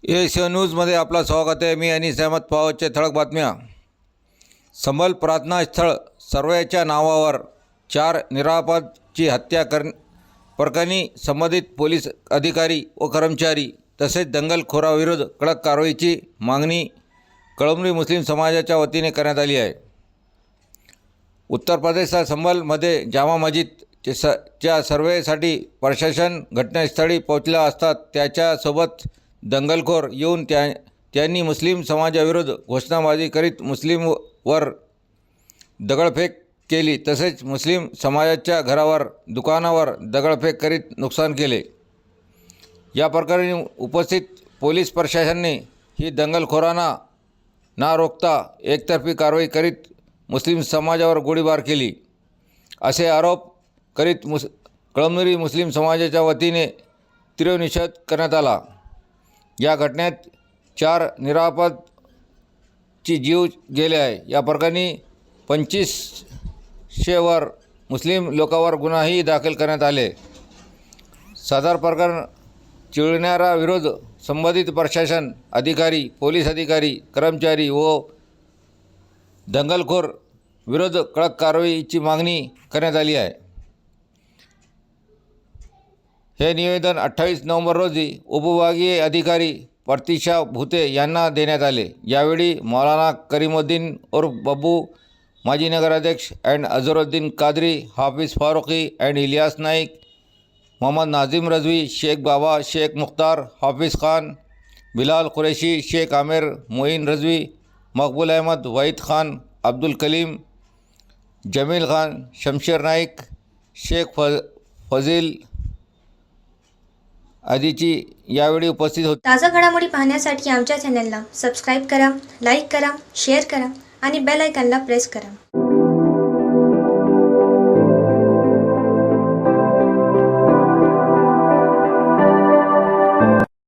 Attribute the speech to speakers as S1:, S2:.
S1: Asian न्यूजमध्ये आपलं स्वागत आहे। मी अनिस अहमद पवारचे ठळक बातम्या। संबल प्रार्थना स्थळ सर्वेच्या नावावर 4 निरापराधीची हत्या प्रकरणी संबंधित पोलीस अधिकारी व कर्मचारी तसेच दंगलखोराविरोधात कडक कारवाईची मागणी कळमनुरी मुस्लिम समाजाच्या वतीने करण्यात आली आहे। उत्तर प्रदेशच्या संबलमध्ये जामा मस्जिदच्या सर्वेसाठी प्रशासन घटनास्थळी पोहोचला असता त्याच्यासोबत दंगलखोर येऊन त्यांनी मुस्लिम समाजाविरोधात घोषणाबाजी करीत मुस्लिमवर दगडफेक केली तसेच मुस्लिम समाजाच्या घरावर दुकानावर दगडफेक करीत नुकसान केले। या प्रकरणी उपस्थित पोलीस प्रशासनाने ही दंगलखोरांना न रोखता एकतर्फी कारवाई करीत मुस्लिम समाजावर गोळीबार केली असे आरोप करीत कळमनुरी मुस्लिम समाजाच्या वतीने तीव्र निषेध करण्यात आला। या घटनेत 4 निरापराधीचे जीव गेले आहे। या प्रकरणी 2500 वर मुस्लिम लोकांवर गुन्हाही दाखल करण्यात आले। सदर प्रकरण चिघळणाऱ्याविरोधात संबंधित प्रशासन अधिकारी, पोलीस अधिकारी, कर्मचारी व दंगलखोर विरोधात कडक कारवाईची मागणी करण्यात आली आहे। हे निवेदन 28 नोव्हेंबर रोजी उपविभागीय अधिकारी प्रतिशा भुते यांना देण्यात आले। यावेळी मौलाना करीमुद्दीन उर्फ बब्बू, माजी नगराध्यक्ष एंड अझरुद्दीन कादरी, हाफिज फारुकी एंड इलियास नाईक, मोहम्मद नाजिम रजवी, शेख बाबा, शेख मुख्तार, हाफिज खान, बिलाल कुरैशी, शेख आमिर, मोइन रजवी, मकबूल अहमद, वहीद खान, अब्दुल कलीम, जमील खान, शमशेर नाईक, शेख फजील आदीची यावेळी उपस्थित होते।
S2: ताजा घडामोडी पाहण्यासाठी आमच्या चॅनलला सबस्क्राइब करा, लाईक करा, शेअर करा आणि बेल आयकॉनला प्रेस करा।